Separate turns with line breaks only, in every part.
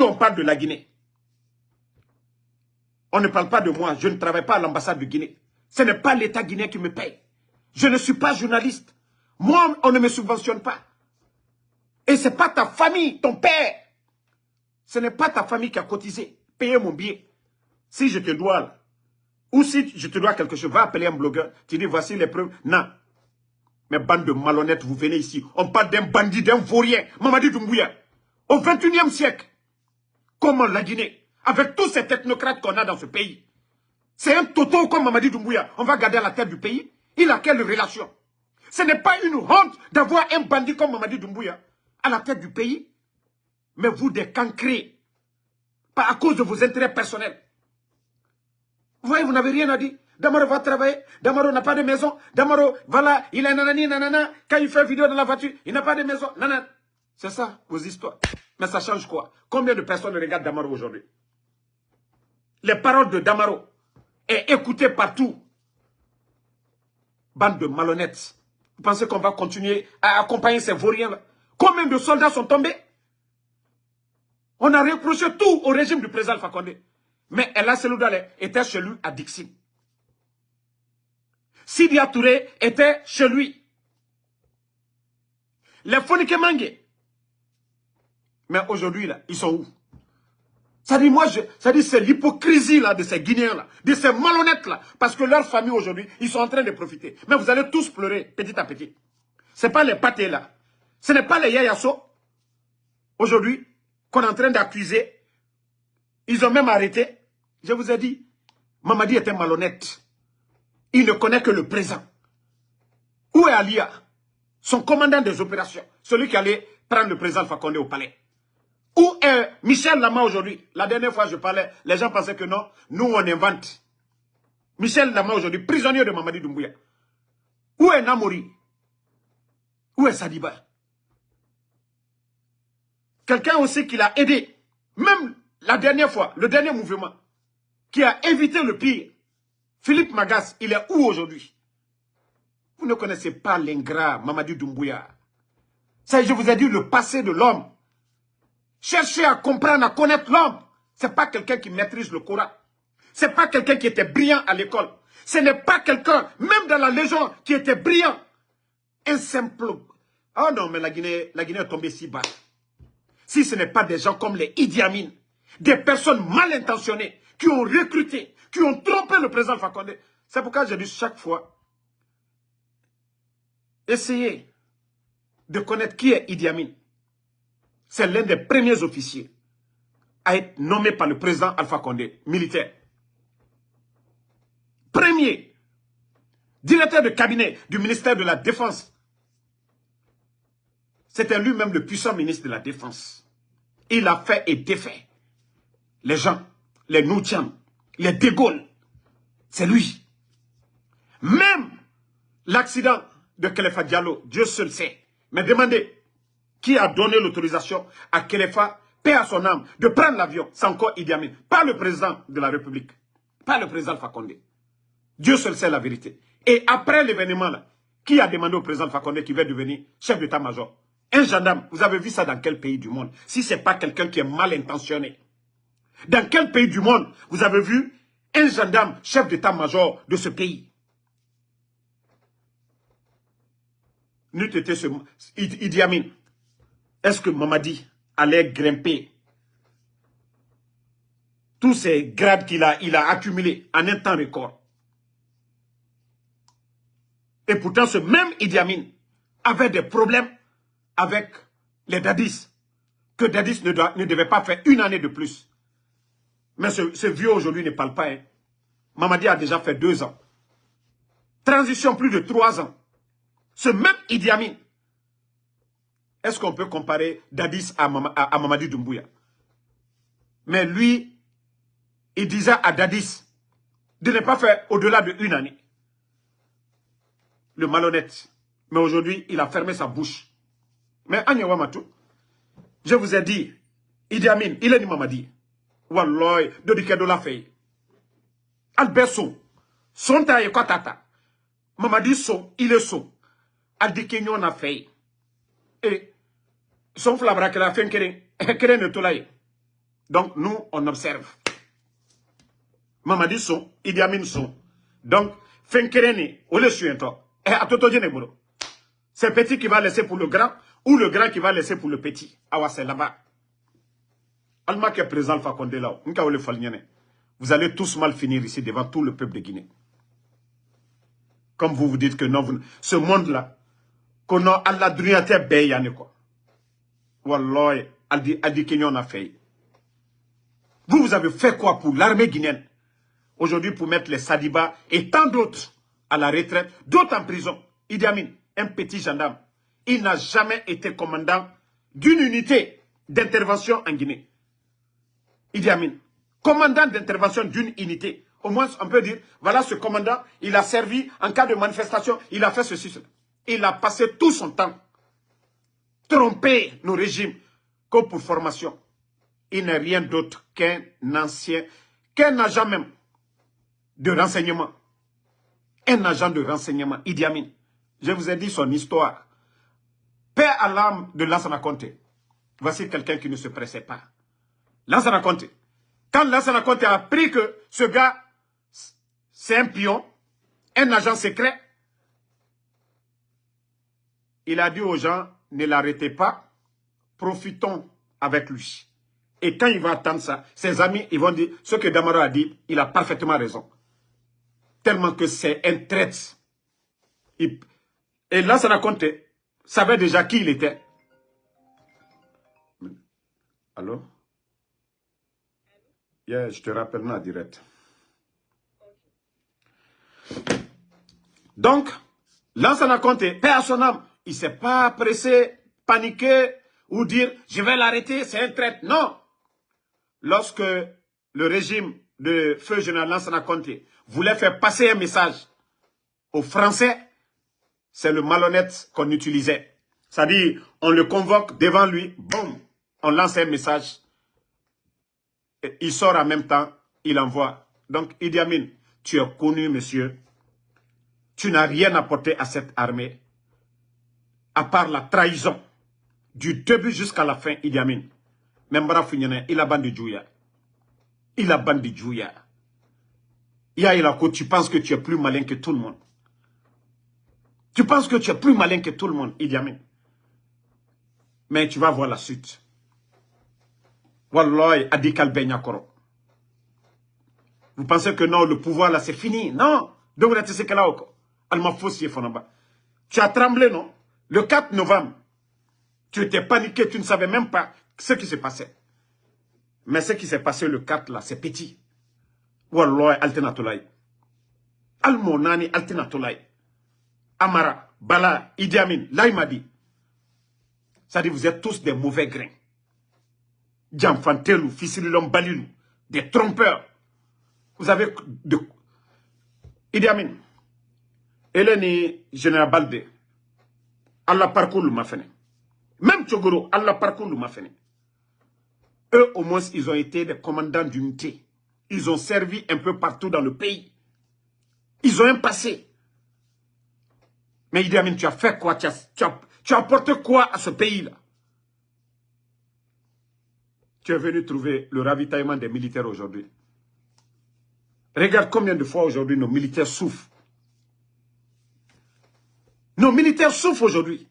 On parle de la Guinée. On ne parle pas de moi. Je ne travaille pas à l'ambassade de Guinée. Ce n'est pas l'État guinéen qui me paye. Je ne suis pas journaliste. Moi, on ne me subventionne pas. Et ce n'est pas ta famille, ton père. Ce n'est pas ta famille qui a cotisé. Payé mon billet. Si je te dois, là, ou si je te dois quelque chose, va appeler un blogueur. Tu dis, voici les preuves. Non. Mais bande de malhonnêtes, vous venez ici. On parle d'un bandit, d'un vaurien. Mamadi Doumbouya. Au 21e siècle. Comment la Guinée, avec tous ces technocrates qu'on a dans ce pays, c'est un toto comme Mamadi Doumbouya. On va garder à la tête du pays. Il a quelle relation? Ce n'est pas une honte d'avoir un bandit comme Mamadi Doumbouya à la tête du pays. Mais vous, des cancrés, pas à cause de vos intérêts personnels. Vous voyez, vous n'avez rien à dire. Damaro va travailler. Damaro n'a pas de maison. Damaro, voilà, il a nanani, nanana. Quand il fait vidéo dans la voiture, il n'a pas de maison. Nanana. C'est ça, vos histoires. Mais ça change quoi? Combien de personnes regardent Damaro aujourd'hui? Les paroles de Damaro est écoutées partout. Bande de malhonnêtes. Vous pensez qu'on va continuer à accompagner ces vauriens-là? Combien de soldats sont tombés? On a reproché tout au régime du président Alpha Condé. Mais Ella Seloudale était chez lui à Dixine. Sidia Touré était chez lui. Les Fonike Mangue. Mais aujourd'hui, là, ils sont où? Ça dit, moi, ça dit, c'est l'hypocrisie, là, de ces Guinéens, là, de ces malhonnêtes, là. Parce que leur famille, aujourd'hui, ils sont en train de profiter. Mais vous allez tous pleurer, petit à petit. Ce n'est pas les pâtés, là. Ce n'est pas les Yayasso, aujourd'hui, qu'on est en train d'accuser. Ils ont même arrêté. Je vous ai dit, Mamadi était malhonnête. Il ne connaît que le présent. Où est Alia, son commandant des opérations, celui qui allait prendre le président Alpha Condé au palais? Où est Michel Lama aujourd'hui? La dernière fois je parlais, les gens pensaient que non, nous on invente. Michel Lama aujourd'hui, prisonnier de Mamadi Doumbouya. Où est Namori? Où est Sadiba? Quelqu'un aussi qui l'a aidé, même la dernière fois, le dernier mouvement, qui a évité le pire. Philippe Magas, il est où aujourd'hui? Vous ne connaissez pas l'ingrat Mamadi Doumbouya. Ça, je vous ai dit le passé de l'homme. Cherchez à comprendre, à connaître l'homme. Ce n'est pas quelqu'un qui maîtrise le Coran. Ce n'est pas quelqu'un qui était brillant à l'école. Ce n'est pas quelqu'un, même dans la légende, qui était brillant. Un simple... Oh non, mais la Guinée est tombée si bas. Si ce n'est pas des gens comme les Idi Amin, des personnes mal intentionnées, qui ont recruté, qui ont trompé le président Alpha Condé. C'est pourquoi je dis chaque fois, essayez de connaître qui est Idi Amin. C'est l'un des premiers officiers à être nommé par le président Alpha Condé, militaire. Premier directeur de cabinet du ministère de la Défense. C'était lui-même le puissant ministre de la Défense. Il a fait et défait les gens, les Noutian, les De Gaulle. C'est lui. Même l'accident de Kelefa Diallo, Dieu seul sait. Mais demandez, qui a donné l'autorisation à Kelefa, paix à son âme, de prendre l'avion? C'est encore Idi Amin. Pas le président de la République. Pas le président Alpha Condé. Dieu seul sait la vérité. Et après l'événement là, qui a demandé au président Alpha Condé qui va devenir chef d'état-major? Un gendarme, vous avez vu ça dans quel pays du monde? Si ce n'est pas quelqu'un qui est mal intentionné. Dans quel pays du monde vous avez vu un gendarme chef d'état-major de ce pays? N'eût été ce Idi Amin. Est-ce que Mamadi allait grimper tous ces grades qu'il a accumulés en un temps record? Et pourtant, ce même Idi Amin avait des problèmes avec les dadis. Que dadis ne devait pas faire une année de plus. Mais ce vieux aujourd'hui ne parle pas. Hein. Mamadi a déjà fait 2 ans. Transition plus de 3 ans. Ce même Idi Amin. Est-ce qu'on peut comparer Dadis à Mamadi Doumbouya? Mais lui, il disait à Dadis de ne pas faire au-delà de 1 année. Le malhonnête. Mais aujourd'hui, il a fermé sa bouche. Mais Agnewa Matou, je vous ai dit, Idi Amin, il est ni Mamadi. Wallah, Dodike de la feye. Albert son taille quoi tata. Mamadi il est son. Aldike nyon a feye. Et son flabra que la fin keren ne tolaye. Donc, nous, on observe. Mamadi sont, Idi Amin sont. Donc, Fenkereni, ou le suento. Et à Toto Djenebolo. C'est le petit qui va laisser pour le grand, ou le grand qui va laisser pour le petit. Awa, c'est là-bas. Alma qui est présent, Alpha Condé là. Vous allez tous mal finir ici devant tout le peuple de Guinée. Comme vous vous dites que non, ce monde-là, qu'on a Allah Druyate Beyane quoi. Wallah, Adi Kenyon a fait. Vous avez fait quoi pour l'armée guinéenne? Aujourd'hui, pour mettre les Sadiba et tant d'autres à la retraite, d'autres en prison. Idi Amin, un petit gendarme. Il n'a jamais été commandant d'une unité d'intervention en Guinée. Idi Amin, commandant d'intervention d'une unité. Au moins, on peut dire, voilà ce commandant, il a servi en cas de manifestation, il a fait ceci, cela. Il a passé tout son temps tromper nos régimes comme pour formation. Il n'est rien d'autre qu'un ancien, qu'un agent même de renseignement. Un agent de renseignement, Idi Amin. Je vous ai dit son histoire. Paix à l'âme de Lansana Conté. Voici quelqu'un qui ne se pressait pas. Lansana Conté. Quand Lansana Conté a appris que ce gars, c'est un pion, un agent secret, il a dit aux gens, ne l'arrêtez pas, profitons avec lui. Et quand il va attendre ça, ses amis, ils vont dire, ce que Damaro a dit, il a parfaitement raison. Tellement que c'est un traître. Et Lansana Conté savait déjà qui il était. Allô? Yeah, je te rappelle non, direct. Donc, Lansana Conté, paix à son âme, il ne s'est pas pressé, paniqué, ou dire, je vais l'arrêter, c'est un traître. Non. Lorsque le régime de feu général Lansana Conté voulait faire passer un message aux Français, c'est le malhonnête qu'on utilisait. C'est-à-dire, on le convoque devant lui, boum, on lance un message, et il sort en même temps, il envoie. Donc, Idi Amin, tu es connu, monsieur. Tu n'as rien apporté à cette armée, à part la trahison, du début jusqu'à la fin, Idi Amin. Membra Funyane, il a bandi Djouya. Il a bandi Djouya. Tu penses que tu es plus malin que tout le monde. Tu penses que tu es plus malin que tout le monde, Idi Amin. Mais tu vas voir la suite. Wallahi, Adikal Benyakoro. Vous pensez que non, le pouvoir là, c'est fini. Non. Tu as tremblé, non? Le 4 novembre, tu étais paniqué, tu ne savais même pas ce qui se passait. Mais ce qui s'est passé le 4 là, c'est petit. Wallahi, Altenatolai. Almonani, Altenatolai. Amara, Bala, Idi Amin, Laïmadi. Ça dit, vous êtes tous des mauvais grains. Djamfantelou, Fissililom Balilou, des trompeurs. Vous avez de... Idi Amin, Eleni Général Balde, Allah parcours le m'a fait. Même Tchogoro, Allah parcours le m'a fait. Eux, au moins, ils ont été des commandants d'unité. Ils ont servi un peu partout dans le pays. Ils ont un passé. Mais Idi Amin, tu as fait quoi? Tu as apporté quoi à ce pays-là? Tu es venu trouver le ravitaillement des militaires aujourd'hui. Regarde combien de fois aujourd'hui nos militaires souffrent. Nos militaires souffrent aujourd'hui.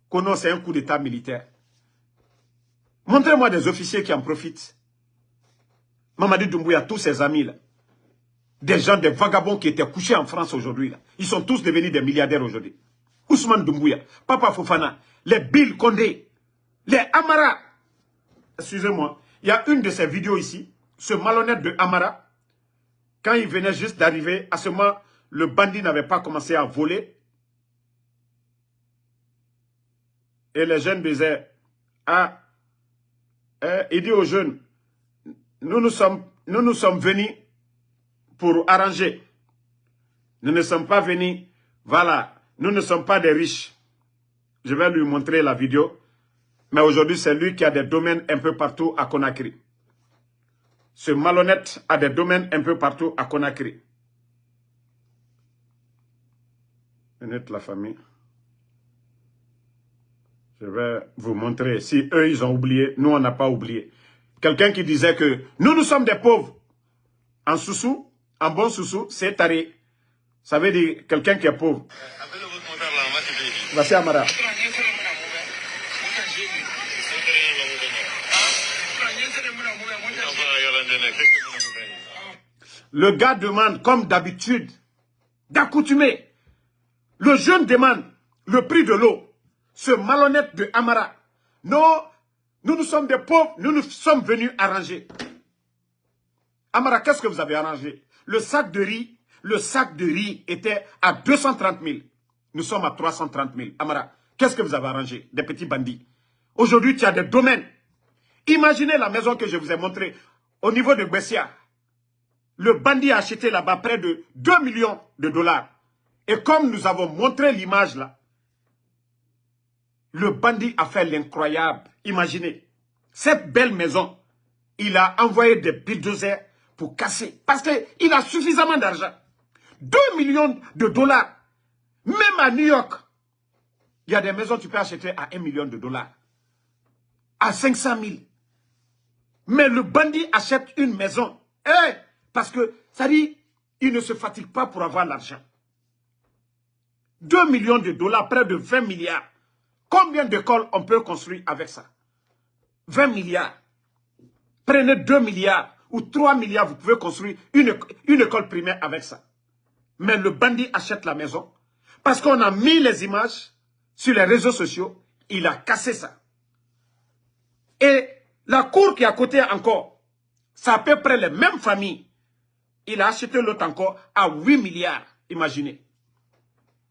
Qu'on c'est un coup d'état militaire. Montrez-moi des officiers qui en profitent. Mamadi Doumbouya, tous ses amis là. Des gens, des vagabonds qui étaient couchés en France aujourd'hui là. Ils sont tous devenus des milliardaires aujourd'hui. Ousmane Doumbouya, Papa Fofana, les Bill Condé, les Amara. Excusez-moi, il y a une de ces vidéos ici, ce malhonnête de Amara, quand il venait juste d'arriver, à ce moment, le bandit n'avait pas commencé à voler. Et les jeunes disaient, ah, il dit aux jeunes, nous sommes venus pour arranger. Nous ne sommes pas venus, voilà, nous ne sommes pas des riches. Je vais lui montrer la vidéo. Mais aujourd'hui, c'est lui qui a des domaines un peu partout à Conakry. Ce malhonnête a des domaines un peu partout à Conakry. Honnête la famille. Je vais vous montrer. Si eux, ils ont oublié, nous, on n'a pas oublié. Quelqu'un qui disait que nous sommes des pauvres. En Soussou, en bon Soussou, c'est taré. Ça veut dire quelqu'un qui est pauvre. Voici Amara. Le gars demande, comme d'habitude, d'accoutumé. Le jeune demande le prix de l'eau. Ce malhonnête de Amara. Non, nous sommes des pauvres, nous sommes venus arranger. Amara, qu'est-ce que vous avez arrangé? Le sac de riz était à 230 000. Nous sommes à 330 000. Amara, qu'est-ce que vous avez arrangé? Des petits bandits. Aujourd'hui, tu as des domaines. Imaginez la maison que je vous ai montrée au niveau de Bessia. Le bandit a acheté là-bas près de 2 millions de dollars. Et comme nous avons montré l'image là, le bandit a fait l'incroyable. Imaginez, cette belle maison, il a envoyé des bulldozers pour casser. Parce qu'il a suffisamment d'argent. 2 millions de dollars. Même à New York, il y a des maisons que tu peux acheter à 1 million de dollars. À 500 000. Mais le bandit achète une maison. Parce que, ça dit, il ne se fatigue pas pour avoir l'argent. 2 millions de dollars, près de 20 milliards. Combien d'écoles on peut construire avec ça? 20 milliards. Prenez 2 milliards ou 3 milliards, vous pouvez construire une école primaire avec ça. Mais le bandit achète la maison parce qu'on a mis les images sur les réseaux sociaux. Il a cassé ça. Et la cour qui est à côté encore, c'est à peu près les mêmes familles. Il a acheté l'autre encore à 8 milliards. Imaginez.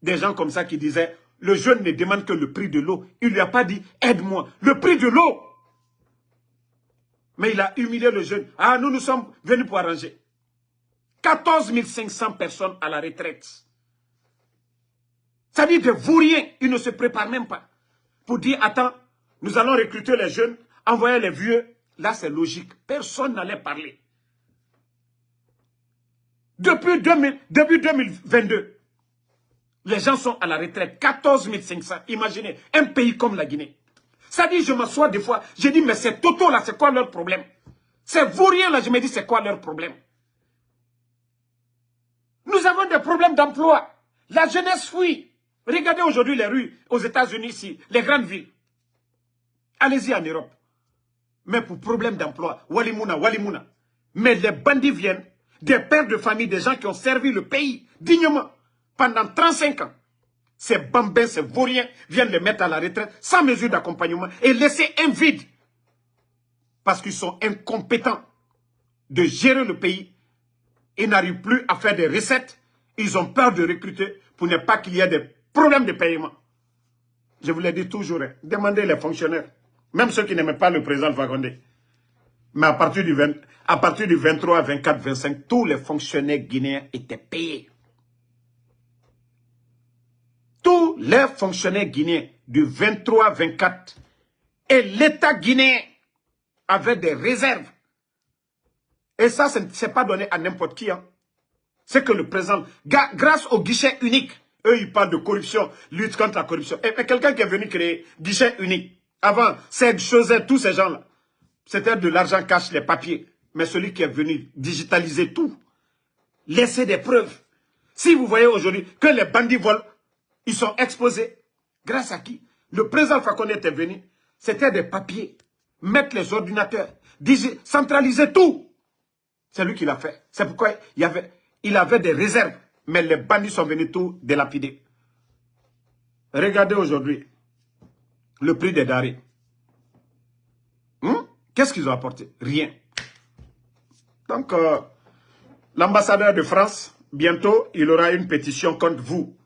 Des gens comme ça qui disaient, le jeune ne demande que le prix de l'eau. Il ne lui a pas dit, aide-moi. Le prix de l'eau. Mais il a humilié le jeune. Ah, nous sommes venus pour arranger. 14 500 personnes à la retraite. Ça dit de vauriens. Ils ne se préparent même pas. Pour dire, attends, nous allons recruter les jeunes, envoyer les vieux. Là, c'est logique. Personne n'allait parler. Depuis début 2022, les gens sont à la retraite. 14 500. Imaginez, un pays comme la Guinée. Ça dit, je m'assois des fois, je dis, mais ces Toto là, c'est quoi leur problème? Ces vauriens là, je me dis, c'est quoi leur problème? Nous avons des problèmes d'emploi. La jeunesse fuit. Regardez aujourd'hui les rues aux États-Unis ici, les grandes villes. Allez-y en Europe. Mais pour problème d'emploi, Walimouna, Walimouna. Mais les bandits viennent, des pères de famille, des gens qui ont servi le pays dignement pendant 35 ans. Ces bambins, ces vauriens viennent les mettre à la retraite sans mesure d'accompagnement et laisser un vide. Parce qu'ils sont incompétents de gérer le pays. Ils n'arrivent plus à faire des recettes. Ils ont peur de recruter pour ne pas qu'il y ait des problèmes de paiement. Je vous l'ai dit toujours, hein, demandez les fonctionnaires, même ceux qui n'aimaient pas le président Alpha Condé. Mais à partir du 23, 24, 25, tous les fonctionnaires guinéens étaient payés. Tous les fonctionnaires guinéens du 23, 24 et l'État guinéen avait des réserves. Et ça, ce n'est pas donné à n'importe qui. Hein. C'est que le président, grâce au guichet unique, eux, ils parlent de corruption, lutte contre la corruption. Et quelqu'un qui est venu créer guichet unique, avant, ces choses, tous ces gens-là, c'était de l'argent cash, les papiers. Mais celui qui est venu digitaliser tout, laisser des preuves. Si vous voyez aujourd'hui que les bandits volent, ils sont exposés. Grâce à qui? Le président Alpha Condé était venu, c'était des papiers. Mettre les ordinateurs, centraliser tout. C'est lui qui l'a fait. C'est pourquoi il avait des réserves. Mais les bandits sont venus tout délapider. Regardez aujourd'hui le prix des denrées. Qu'est-ce qu'ils ont apporté? Rien. Donc, l'ambassadeur de France, bientôt, il aura une pétition contre vous.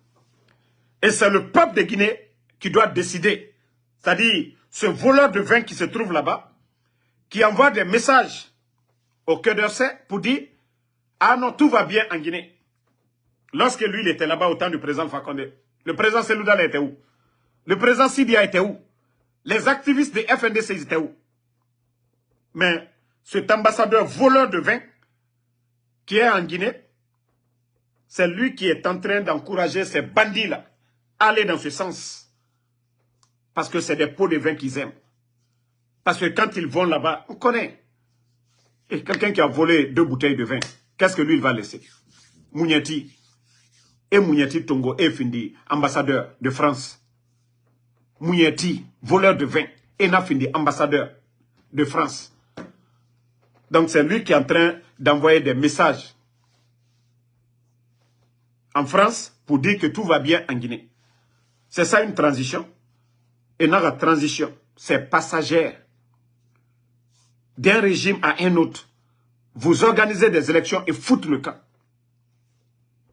Et c'est le peuple de Guinée qui doit décider. C'est-à-dire, ce voleur de vin qui se trouve là-bas, qui envoie des messages au Quai d'Orsay pour dire « Ah non, tout va bien en Guinée ». Lorsque lui, il était là-bas au temps du président Alpha Condé, le président Seloudal était où? Le président Sidia était où? Les activistes de FNDC étaient où? Mais cet ambassadeur voleur de vin qui est en Guinée, c'est lui qui est en train d'encourager ces bandits-là à aller dans ce sens. Parce que c'est des pots de vin qu'ils aiment. Parce que quand ils vont là-bas, on connaît. Et quelqu'un qui a volé 2 bouteilles de vin, qu'est-ce que lui il va laisser? Mouniati. Et Mouniati Tongo et Findi, ambassadeur de France. Mouniati, voleur de vin. Et Nafindi, ambassadeur de France. Donc c'est lui qui est en train d'envoyer des messages en France pour dire que tout va bien en Guinée. C'est ça une transition. Et dans la transition, c'est passagère. D'un régime à un autre. Vous organisez des élections et foutent le camp.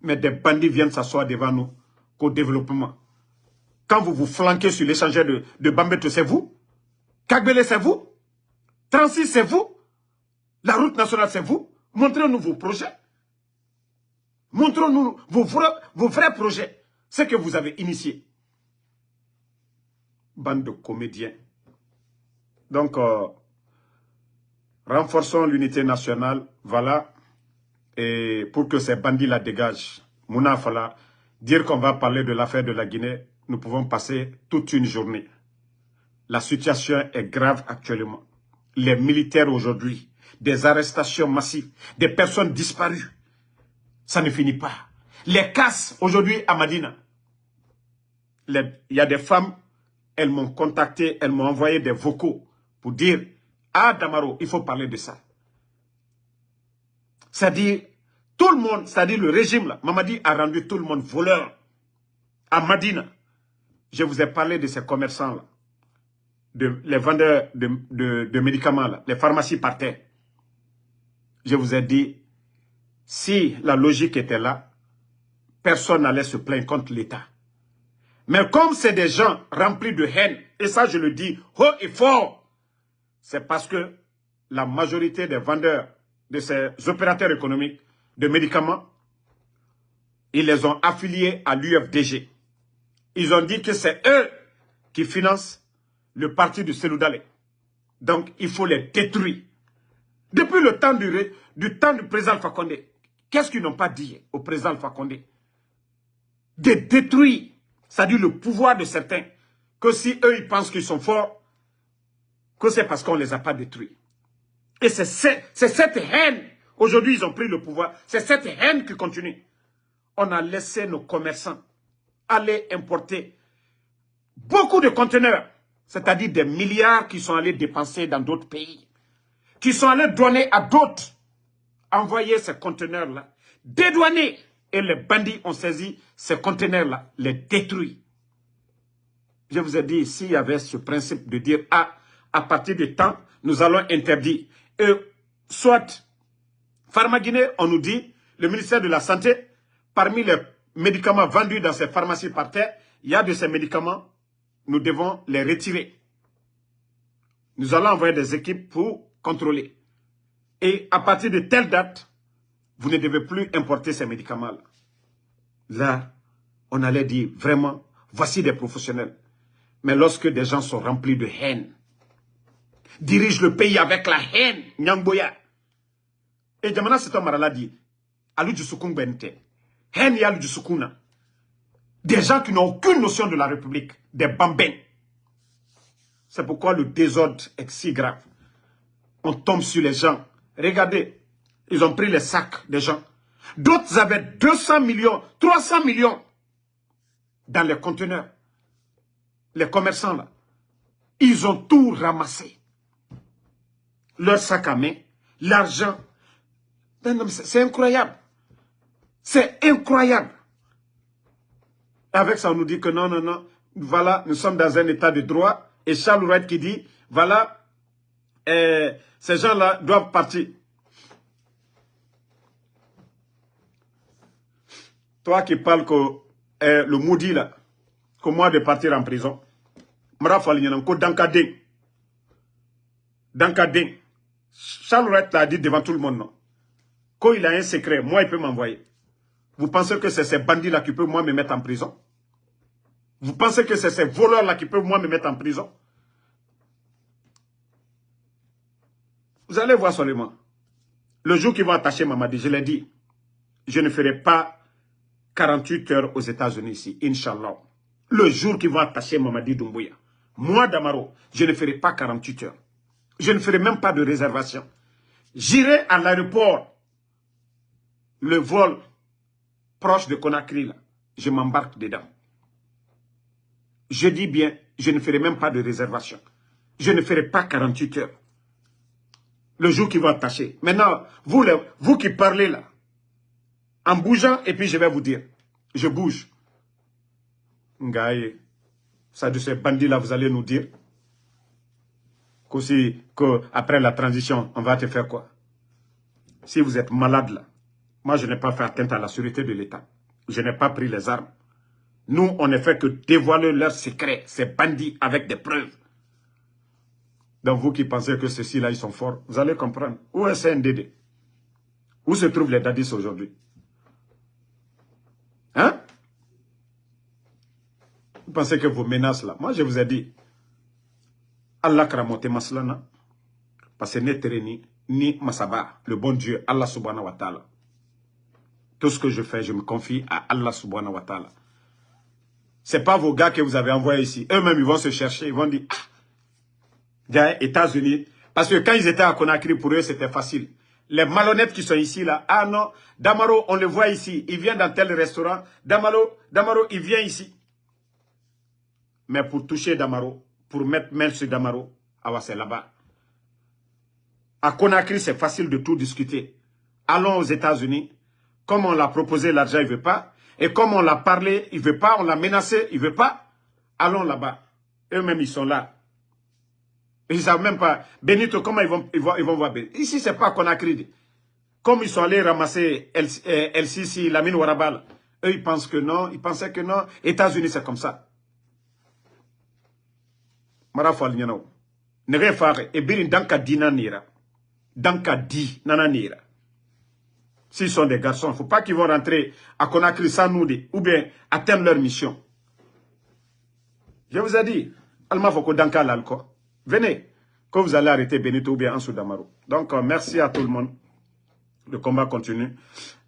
Mais des bandits viennent s'asseoir devant nous qu'au développement. Quand vous vous flanquez sur l'échangeur de Bambeto, c'est vous. Kagbele, c'est vous. 36, c'est vous. La route nationale, c'est vous. Montrez-nous vos projets. Montrez-nous vos vrais projets. Ce que vous avez initié. Bande de comédiens. Donc, renforçons l'unité nationale. Voilà. Et pour que ces bandits la dégagent. Mouna Fala, dire qu'on va parler de l'affaire de la Guinée, nous pouvons passer toute une journée. La situation est grave actuellement. Les militaires aujourd'hui, des arrestations massives, des personnes disparues. Ça ne finit pas. Les casses aujourd'hui à Madina. Il y a des femmes, elles m'ont contacté, elles m'ont envoyé des vocaux pour dire « Ah Damaro, il faut parler de ça ». C'est-à-dire, tout le monde, c'est-à-dire le régime là, Mamadi a rendu tout le monde voleur. À Madina, je vous ai parlé de ces commerçants là, les vendeurs de médicaments là, les pharmacies par terre. Je vous ai dit, si la logique était là, personne n'allait se plaindre contre l'État. Mais comme c'est des gens remplis de haine, et ça je le dis haut et fort, c'est parce que la majorité des vendeurs, de ces opérateurs économiques de médicaments, ils les ont affiliés à l'UFDG. Ils ont dit que c'est eux qui financent le parti de Seloudalé. Donc il faut les détruire. Depuis le temps du président Alpha Condé, qu'est-ce qu'ils n'ont pas dit au président Alpha Condé? De détruire, c'est-à-dire le pouvoir de certains, que si eux ils pensent qu'ils sont forts, que c'est parce qu'on ne les a pas détruits. Et c'est cette haine, aujourd'hui ils ont pris le pouvoir, c'est cette haine qui continue. On a laissé nos commerçants aller importer beaucoup de conteneurs, c'est-à-dire des milliards qui sont allés dépenser dans d'autres pays, qui sont allés donner à d'autres, envoyer ces conteneurs-là, dédouaner. Et les bandits ont saisi ces conteneurs-là, les détruits. Je vous ai dit, s'il y avait ce principe de dire, ah, à partir du temps, nous allons interdire. Et soit, Pharma-Guinée, on nous dit, le ministère de la Santé, parmi les médicaments vendus dans ces pharmacies par terre, il y a de ces médicaments, nous devons les retirer. Nous allons envoyer des équipes pour contrôler. Et à partir de telle date, vous ne devez plus importer ces médicaments-là. Là, on allait dire vraiment, voici des professionnels. Mais lorsque des gens sont remplis de haine, dirigent le pays avec la haine, Nyangboya. Et Djamana Sito Marala dit, Alou Djousoukoun Bente, haine Yalou Djousoukouna. Des gens qui n'ont aucune notion de la République, des bambins. C'est pourquoi le désordre est si grave. On tombe sur les gens. Regardez, ils ont pris les sacs des gens. D'autres avaient 200 millions, 300 millions dans les conteneurs. Les commerçants là, ils ont tout ramassé. Leur sac à main, l'argent. C'est incroyable. C'est incroyable. Avec ça, on nous dit que non, non, non. Voilà, nous sommes dans un état de droit. Et Charles Wright qui dit, voilà, ces gens-là doivent partir. Toi qui parles que le maudit là, que moi de partir en prison, Dankadeng. Charles Wright l'a dit devant tout le monde, non? Quand il a un secret, moi il peut m'envoyer. Vous pensez que c'est ces bandits-là qui peuvent moi me mettre en prison? Vous pensez que c'est ces voleurs-là qui peuvent moi me mettre en prison? Vous allez voir seulement. Le jour qu'ils vont attacher Mamadi, je l'ai dit, je ne ferai pas 48 heures aux États-Unis ici, Inch'Allah. Le jour qu'ils vont attacher Mamadi Doumbouya, moi Damaro, je ne ferai pas 48 heures. Je ne ferai même pas de réservation. J'irai à l'aéroport, le vol proche de Conakry, là, je m'embarque dedans. Je dis bien, je ne ferai même pas de réservation. Je ne ferai pas 48 heures. Le jour qui va attacher. Maintenant, vous qui parlez là, en bougeant, et puis je vais vous dire, je bouge. Ngaye, ça de ces bandits-là, vous allez nous dire qu'après la transition, on va te faire quoi? Si vous êtes malade là, moi je n'ai pas fait atteinte à la sécurité de l'État. Je n'ai pas pris les armes. Nous, on ne fait que dévoiler leurs secrets, ces bandits avec des preuves. Donc vous qui pensez que ceux-ci là, ils sont forts, vous allez comprendre. Où est CNDD? Où se trouvent les dadis aujourd'hui? Hein? Vous pensez que vos menaces là, moi je vous ai dit, Allah kramote maslana, parce que n'est ni masaba, le bon Dieu, Allah subhanahu wa ta'ala. Tout ce que je fais, je me confie à Allah subhanahu wa ta'ala. Ce n'est pas vos gars que vous avez envoyés ici. Eux-mêmes, ils vont se chercher, ils vont dire, ah, États-Unis. Parce que quand ils étaient à Conakry, pour eux, c'était facile. Les malhonnêtes qui sont ici, là, ah non, Damaro, on le voit ici, il vient dans tel restaurant. Damaro, il vient ici. Mais pour toucher Damaro, pour mettre main sur Damaro, ah, c'est là-bas. À Conakry, c'est facile de tout discuter. Allons aux États-Unis. Comme on l'a proposé, l'argent, il ne veut pas. Et comme on l'a parlé, il ne veut pas. On l'a menacé, il ne veut pas. Allons là-bas. Eux-mêmes, ils sont là. Ils ne savent même pas. Benito, comment ils vont voir Benito? Ici, ce n'est pas Conakry. Comme ils sont allés ramasser LCC, Lamine Ouarabal, eux, ils pensent que non. Ils pensaient que non. États-Unis, c'est comme ça. Marafal Nyano. Nere Fare, et Birin Danka Dina Nira. Danka Di Nana Nira. S'ils sont des garçons, il ne faut pas qu'ils vont rentrer à Conakry sans nous, ou bien atteindre leur mission. Je vous ai dit, Alma Foko Danka Lalko. Venez, que vous allez arrêter Benito ou bien Ansou Damaro. Donc, merci à tout le monde. Le combat continue.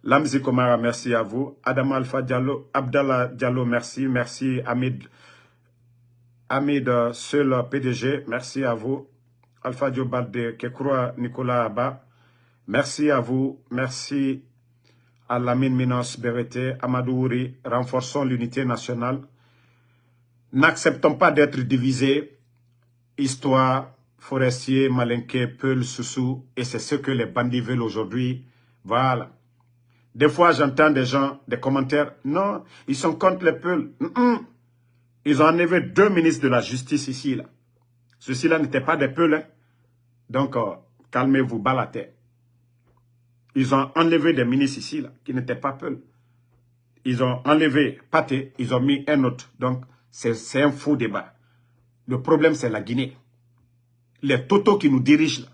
Lamzi Komara, merci à vous. Adam Alpha Diallo, Abdallah Diallo, merci. Merci Hamid Seul PDG, merci à vous. Alpha Diobalde, Kekroa Nicolas Abba, merci à vous. Merci à Lamine Minos Berete, Amadou Ouri, renforçons l'unité nationale. N'acceptons pas d'être divisés. Histoire, Forestier, Malinké, Peul, Soussou, et c'est ce que les bandits veulent aujourd'hui. Voilà. Des fois, j'entends des gens, des commentaires, non, ils sont contre les Peuls. Ils ont enlevé 2 ministres de la justice ici, là. Ceux-ci-là n'étaient pas des Peuls, hein. Donc, calmez-vous, bas la tête. Ils ont enlevé des ministres ici, là, qui n'étaient pas Peuls. Ils ont enlevé Pathé, ils ont mis un autre. Donc, c'est un faux débat. Le problème, c'est la Guinée. Les totaux qui nous dirigent, là.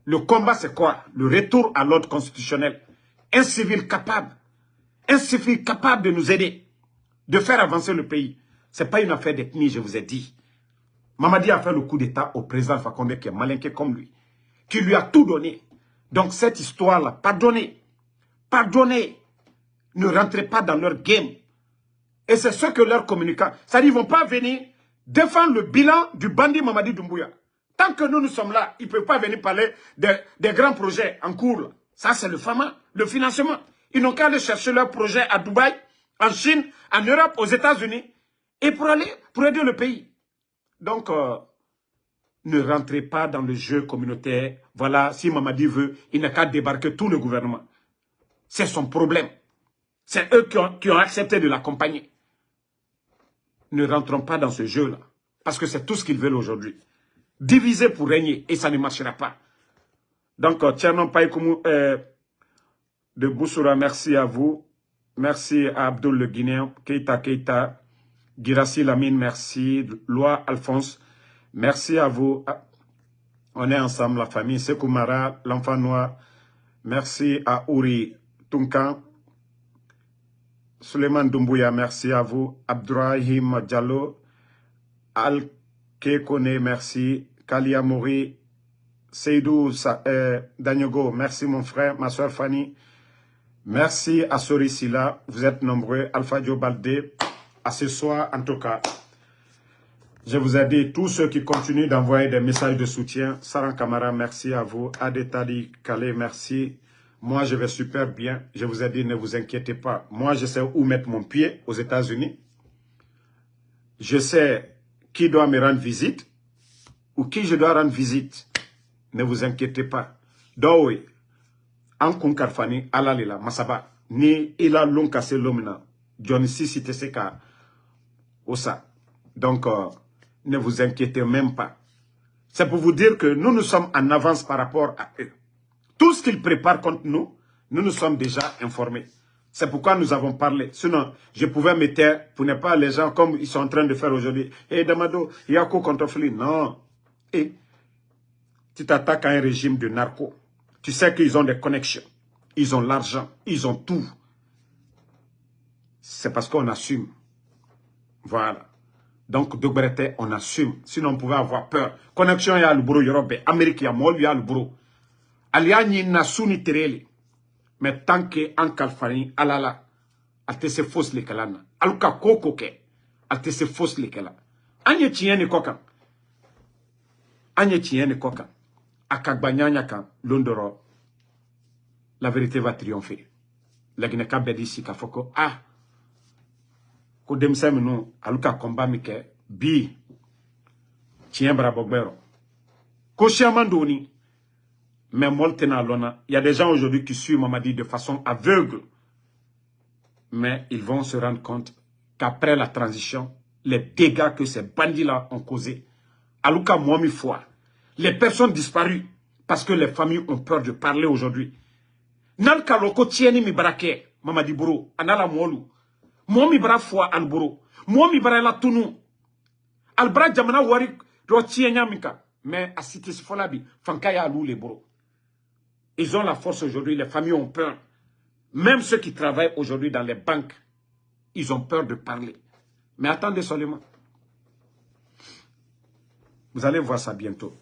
Le combat, c'est quoi? Le retour à l'ordre constitutionnel. Un civil capable de nous aider, de faire avancer le pays. Ce n'est pas une affaire d'ethnie, je vous ai dit. Mamadi a fait le coup d'État au président Fakonde qui est malinqué comme lui, qui lui a tout donné. Donc cette histoire-là, pardonnez. Pardonnez. Ne rentrez pas dans leur game. Et c'est ce que leurs communicants... C'est-à-dire qu'ils ne vont pas venir défendre le bilan du bandit Mamadi Doumbouya. Tant que nous sommes là, ils ne peuvent pas venir parler des grands projets en cours, là. Ça, c'est le FAMA, le financement. Ils n'ont qu'à aller chercher leurs projets à Dubaï, en Chine, en Europe, aux États-Unis, et pour aider le pays. Donc, ne rentrez pas dans le jeu communautaire. Voilà, si Mamadi veut, il n'a qu'à débarquer tout le gouvernement. C'est son problème. C'est eux qui ont accepté de l'accompagner. Ne rentrons pas dans ce jeu-là. Parce que c'est tout ce qu'ils veulent aujourd'hui. Diviser pour régner, et ça ne marchera pas. Donc, Tchernon Païkoumou de Boussoura, merci à vous. Merci à Abdul le Guinéen, Keita, Girassi Lamine, merci. Loi Alphonse, merci à vous. On est ensemble, la famille. Sekoumara, l'enfant noir. Merci à Ouri Tunkan. Suleiman Doumbouya, merci à vous. Abdourahim Diallo. Al-Kekone, merci. Kalia Mouri. Seydou Danyogo, merci mon frère, ma soeur Fanny. Merci à Sori Silla, vous êtes nombreux. Alpha Diobalde, à ce soir en tout cas. Je vous ai dit, tous ceux qui continuent d'envoyer des messages de soutien, Saran Kamara, merci à vous. Adetali Kale, merci. Moi, je vais super bien. Je vous ai dit, ne vous inquiétez pas. Moi, je sais où mettre mon pied aux États-Unis. Je sais qui doit me rendre visite ou qui je dois rendre visite. Ne vous inquiétez pas. Donc, oui, en Kunkarfani, Alalila, Masaba, ni ila lonka se lomina, John Sisi Teseka, Osa. Donc, ne vous inquiétez même pas. C'est pour vous dire que nous sommes en avance par rapport à eux. Tout ce qu'ils préparent contre nous, nous sommes déjà informés. C'est pourquoi nous avons parlé. Sinon, je pouvais me taire pour ne pas les gens comme ils sont en train de faire aujourd'hui. Eh, Damado, il y a quoi contre Fli? Non. Et tu t'attaques à un régime de narco. Tu sais qu'ils ont des connexions. Ils ont l'argent. Ils ont tout. C'est parce qu'on assume. Voilà. Donc, de Breté, on assume. Sinon, on pouvait avoir peur. Connexion, il y a le bureau Europe. Amérique, il y a moi, il y a le bureau. Aliani na suni tereli. Mais tant que en Kalfani, alala, alte se fausse les kalana. Aluka koko ke, alte se fausse les kalana. Anye tiene kokan. Anye tiene kokan. Akagbanyanya kan, londoro. La vérité va triompher. La Guinée-Cap bedisi ka foko, ah. Ko demse menu, aluka komba mike, bi. Tien brabogbero. Ko chiamandoni. Mais il y a des gens aujourd'hui qui suivent Mamadi de façon aveugle. Mais ils vont se rendre compte qu'après la transition, les dégâts que ces bandits-là ont causés, Aluka Mwami Foua, les personnes disparues, parce que les familles ont peur de parler aujourd'hui. Nalka loko tieni mi barake, Mamadi Buro, anala mwolu. Mwami bara Foua al Buro. Mwami bara la tunu. Albra jamana wari ro tienya mika. Mais à Cité Sfolabi, Fankaya alou les Buro. Ils ont la force aujourd'hui, les familles ont peur. Même ceux qui travaillent aujourd'hui dans les banques, ils ont peur de parler. Mais attendez seulement. Vous allez voir ça bientôt.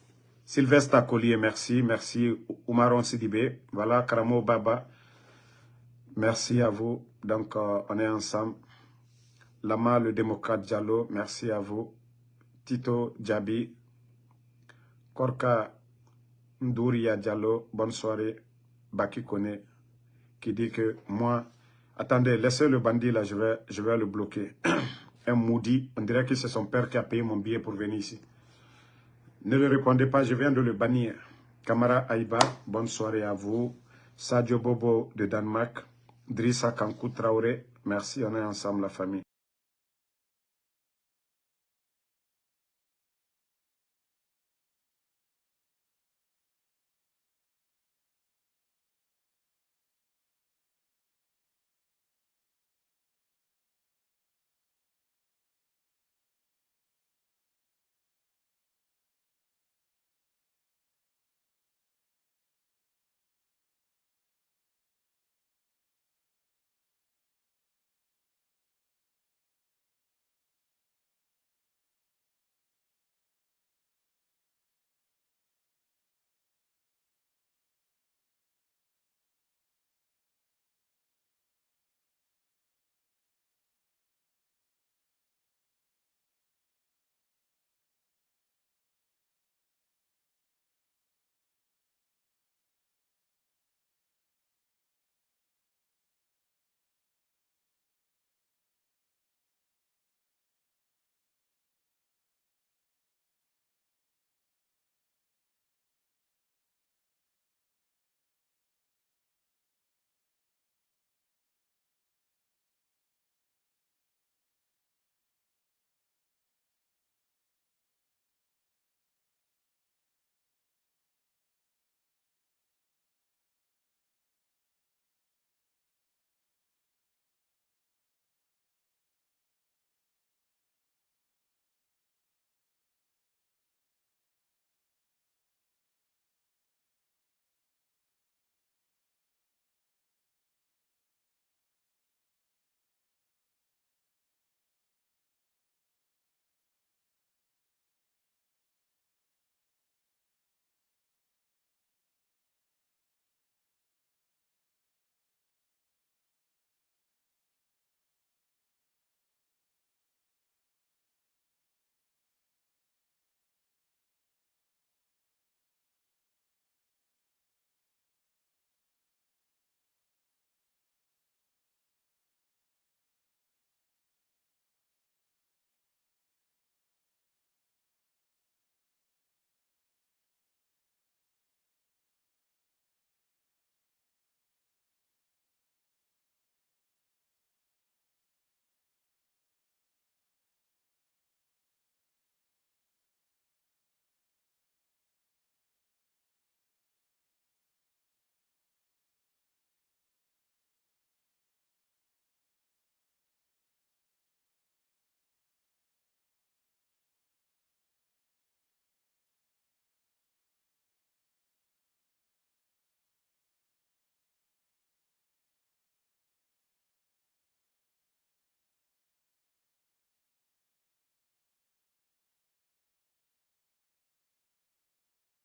Sylvestre Collier, merci. Merci Oumaron Sidibé. Voilà, Karamo Baba. Merci à vous. Donc, on est ensemble. Lama, le démocrate Diallo, merci à vous. Tito Djabi. Korka Ndouria Diallo, bonne soirée. Baki Kone, qui dit que moi, attendez, laissez le bandit là, je vais le bloquer. Un maudit, on dirait que c'est son père qui a payé mon billet pour venir ici. Ne le répondez pas, je viens de le bannir. Kamara Aïba, bonne soirée à vous. Sadio Bobo de Danemark. Drissa Kankou Traoré, merci, on est ensemble la famille.